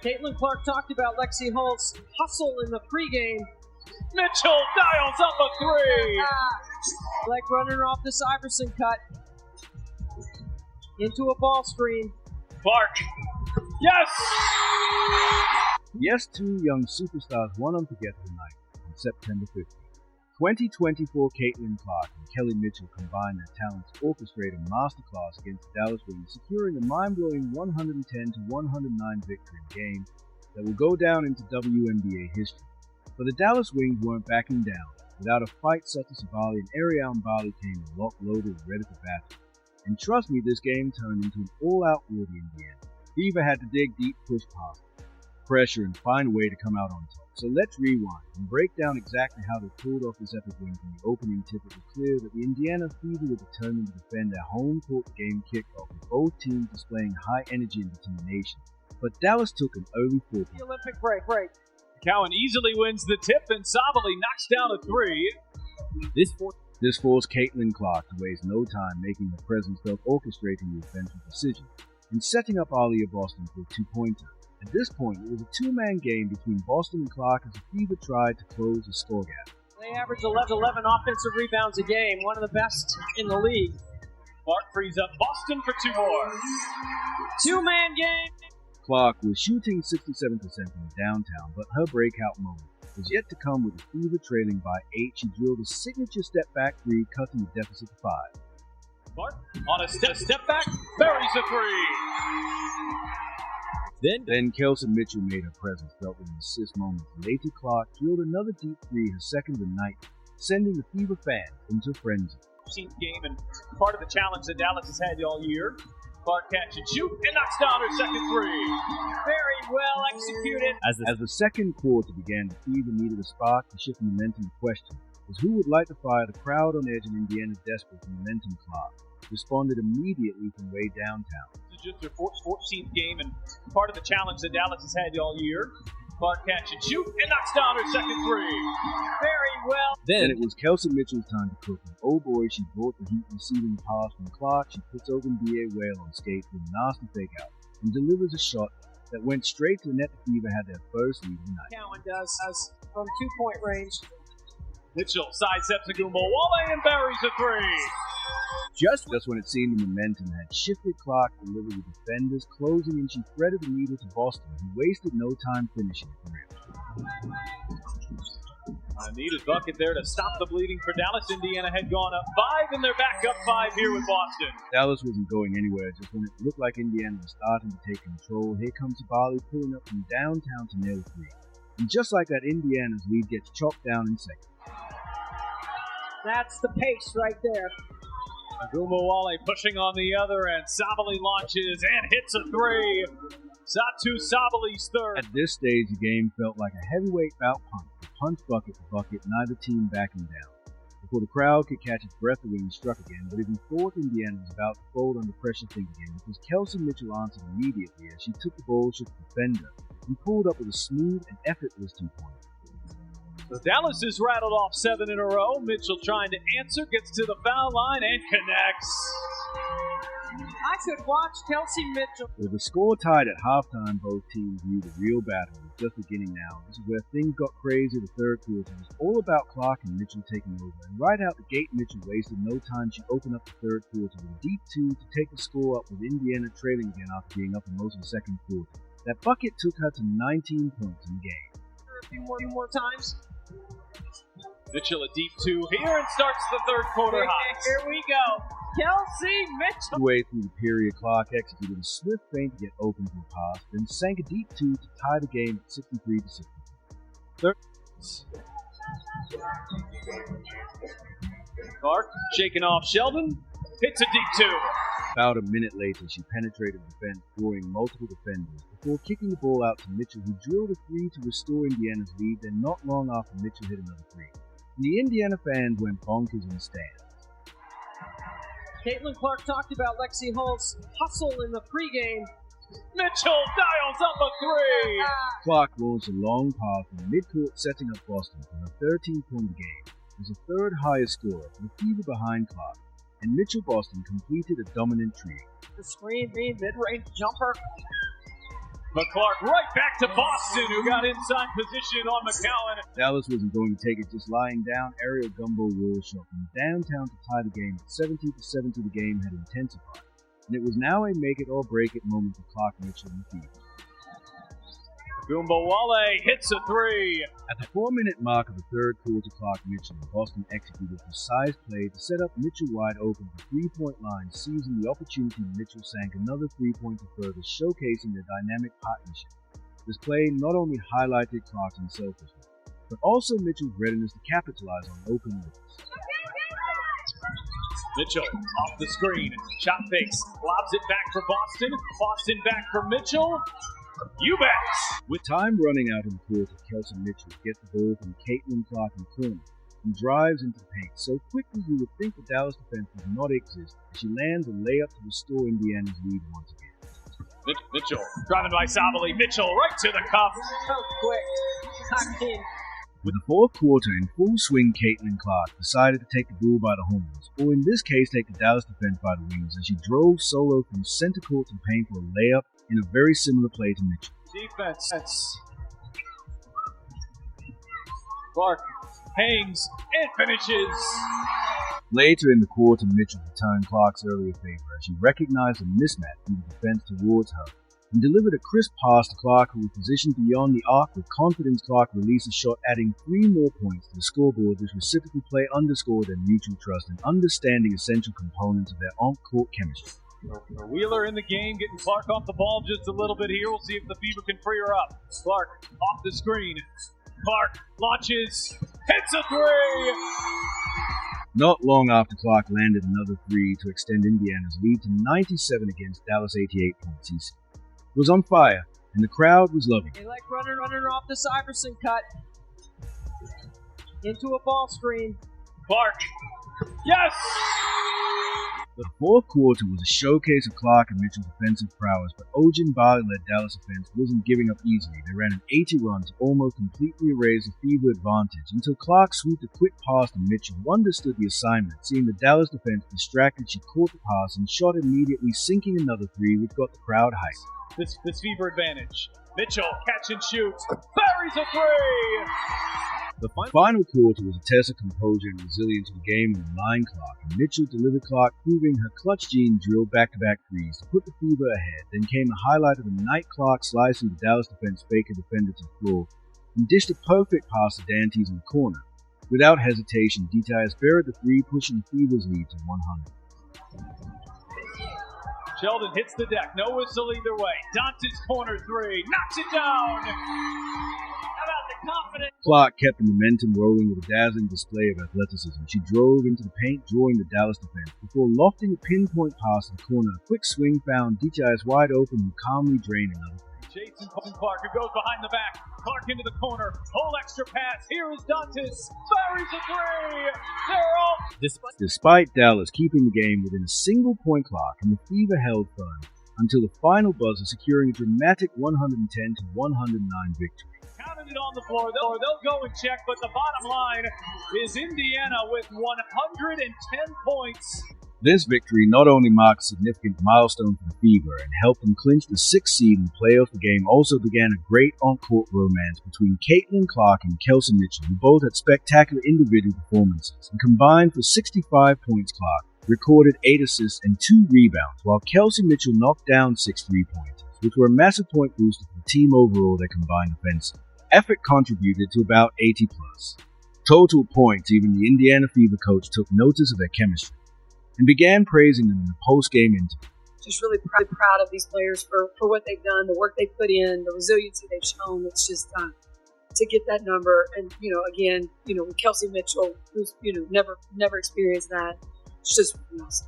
Caitlin Clark talked about Lexi Hull's hustle in the pregame. Mitchell dials up a three. Like running off this Iverson cut into a ball screen. Clark. Yes! Yes, two young superstars won unforgettable night on September 15th. 2024 Caitlin Clark and Kelly Mitchell combined their talents to orchestrate a masterclass against the Dallas Wings, securing a mind-blowing 110-109 victory in a game that will go down into WNBA history. But the Dallas Wings weren't backing down. Without a fight, Sata Sabali and Ariel Mbali came in locked, loaded, and ready for battle. And trust me, this game turned into an all-out war in the end. Fever had to dig deep, push past pressure, and find a way to come out on top. So let's rewind and break down exactly how they pulled off this epic win. From the opening tip, it was clear that the Indiana Fever were determined to defend their home court game kickoff, with both teams displaying high energy and determination. But Dallas took an early 4-point. The Olympic break. Cowan easily wins the tip, and Sabali knocks down a three. This forced Caitlin Clark to waste no time, making her presence felt, orchestrating the offense with precision, and setting up Aliyah Boston for a two-pointer. At this point, it was a two-man game between Boston and Clark as the Fever tried to close the score gap. They average 11 offensive rebounds a game, one of the best in the league. Clark frees up Boston for two more. Two-man game. Clark was shooting 67% from downtown, but her breakout moment was yet to come. With the Fever trailing by 8, she drilled a signature step-back three, cutting the deficit to 5. Clark on a step back, buries a three. Then Kelsey Mitchell made her presence felt with an assist moment. Later, Clark drilled another deep three, her second of the night, sending the Fever fans into frenzy. Game and part of the challenge that Dallas has had all year. Clark catch and shoot and knocks down her second three. Very well executed. As the second quarter began, the Fever needed a spark to shift momentum. The question was who would light the fire. The crowd on edge, and Indiana desperate for momentum. Clark responded immediately from way downtown. This is just her 14th game and part of the challenge that Dallas has had all year. Clark catch and shoot and knocks down her second three. Very well. Then it was Kelsey Mitchell's time to cook. And oh boy, she brought the heat, receiving the pass from Clark. She puts open B.A. Whale on skates with a nasty fake out and delivers a shot that went straight to the net. The Fever had their first lead of the night. Cowan does from 2-point range. Mitchell sidesteps Agumawale and buries a three. Just when it seemed the momentum had shifted, Clark delivered the defenders closing, and she threaded the needle to Boston, who wasted no time finishing it for him. A needed bucket there to stop the bleeding for Dallas. Indiana had gone up 5, and they're back up 5 here with Boston. Dallas wasn't going anywhere. Just when it looked like Indiana was starting to take control, here comes Sabali pulling up from downtown to nail a three. And just like that, Indiana's lead gets chopped down in seconds. That's the pace right there. Agumawale pushing on the other end. Sabali launches and hits a three. Satu Sabali's third. At this stage, the game felt like a heavyweight bout punch. Punch bucket to bucket, neither team backing down. Before the crowd could catch its breath, the wind struck again, but even thought Indiana was about to fold under pressure, think again, because Kelsey Mitchell answered immediately as she took the ball, shook the defender, and pulled up with a smooth and effortless 2-pointer. So Dallas has rattled off 7 in a row. Mitchell trying to answer, gets to the foul line and connects. I could watch Kelsey Mitchell. With the score tied at halftime, both teams knew the real battle was just beginning now. This is where things got crazy. The third quarter was all about Clark and Mitchell taking over. And right out the gate, Mitchell wasted no time. She opened up the third quarter with a deep two to take the score up, with Indiana trailing again after being up in most of the second quarter. That bucket took her to 19 points in the game. A few more times. Mitchell a deep two here and starts the third quarter hot. Here we go. Kelsey Mitchell. Midway through the period, Clark executed a swift feint to get open for a pass, then sank a deep two to tie the game at 63-60. Third. Clark shaking off Sheldon, hits a deep two. About a minute later, she penetrated the defense, drawing multiple defenders, before kicking the ball out to Mitchell, who drilled a three to restore Indiana's lead. Then not long after, Mitchell hit another three. The Indiana fans went bonkers in the stands. Caitlin Clark talked about Lexi Hull's hustle in the pregame. Mitchell dials up a three. Clark launched a long pass from midcourt, setting up Boston for her 13-point game. It was the third highest scorer, for the Fever behind Clark, and Mitchell Boston completed a dominant trio. The screen, mid-range jumper. But Clark right back to Boston, who got inside position on McCowan. Dallas wasn't going to take it just lying down. Aerial gumbo wall shot from downtown to tie the game. At 70-70, the game had intensified, and it was now a make-it-or-break-it moment for Clark Mitchell and the Fever. Gumbawale hits a three. At the 4-minute mark of the third quarter, Clark Mitchell and Boston executed a precise play to set up Mitchell wide open for three-point line, seizing the opportunity. Mitchell sank another three-pointer further, showcasing their dynamic partnership. This play not only highlighted Clark's unselfishness, but also Mitchell's readiness to capitalize on open looks. Mitchell off the screen, shot fakes, lobs it back for Boston. Boston back for Mitchell. You bet! With time running out in the quarter, Kelsey Mitchell gets the ball from Caitlin Clark in the corner and drives into the paint so quickly you would think the Dallas defense would not exist as she lands a layup to restore Indiana's lead once again. Mitchell, driving by Sabali. Mitchell right to the cup. So quick. With the fourth quarter in full swing, Caitlin Clark decided to take the ball by the horns, or in this case take the Dallas defense by the wings, as she drove solo from center court to the paint for a layup in a very similar play to Mitchell. Defense. Clark hangs and finishes. Later in the quarter, Mitchell returned Clark's earlier favor as she recognized a mismatch in the defense towards her and delivered a crisp pass to Clark, who was positioned beyond the arc. With confidence, Clark released a shot, adding 3 more points to the scoreboard. This reciprocal play underscored their mutual trust and understanding essential components of their on-court chemistry. Wheeler in the game, getting Clark off the ball just a little bit here. We'll see if the Fever can free her up. Clark off the screen. Clark launches, hits a three! Not long after, Clark landed another three to extend Indiana's lead to 97 against Dallas' 88 points. It was on fire, and the crowd was loving it. They like running off the Iverson cut into a ball screen. Clark, yes! The fourth quarter was a showcase of Clark and Mitchell's defensive prowess, but Ojin Bali-led Dallas offense wasn't giving up easily. They ran an 80 run to almost completely erase the Fever advantage until Clark swooped a quick pass to Mitchell, who understood the assignment. Seeing the Dallas defense distracted, she caught the pass and shot immediately, sinking another three, which got the crowd hyped. This Fever advantage. Mitchell, catch and shoot, buries a three! The final quarter was a test of composure and resilience of the game on the line. Clark and Mitchell delivered. Clark proving her clutch gene, drilled back-to-back threes to put the Fever ahead. Then came the highlight of the night. Clark slicing the Dallas defense faker defender to the floor and dished a perfect pass to Dantes in the corner. Without hesitation, Detias buried the three, pushing the Fever's lead to 100. Sheldon hits the deck, no whistle either way. Dantes corner three, knocks it down! How about the confidence? Clark kept the momentum rolling with a dazzling display of athleticism. She drove into the paint, drawing the Dallas defense, before lofting a pinpoint pass in the corner. A quick swing found Detias wide open, who calmly drained another three. Jason Clark, who goes behind the back. Clark into the corner, whole extra pass. Here is Dantes, buries a three! They're off! Despite Dallas keeping the game within a single point, Clark and the Fever held firm until the final buzzer, securing a dramatic 110-109 victory. Counted it on the floor. They'll go and check, but the bottom line is Indiana with 110 points. This victory not only marked a significant milestone for the Fever and helped them clinch the 6th seed in the playoff, the game also began a great on-court romance between Caitlin Clark and Kelsey Mitchell, who both had spectacular individual performances and combined for 65 points. Clark recorded 8 assists and 2 rebounds, while Kelsey Mitchell knocked down 6 3-pointers, which were a massive point booster for the team overall. Their combined offensive effort contributed to about 80 plus total points. Even the Indiana Fever coach took notice of their chemistry and began praising them in the post-game interview. Just really proud of these players for what they've done, the work they put in, the resiliency they've shown. It's just to get that number, and again, with Kelsey Mitchell, who's never experienced that. It's just awesome.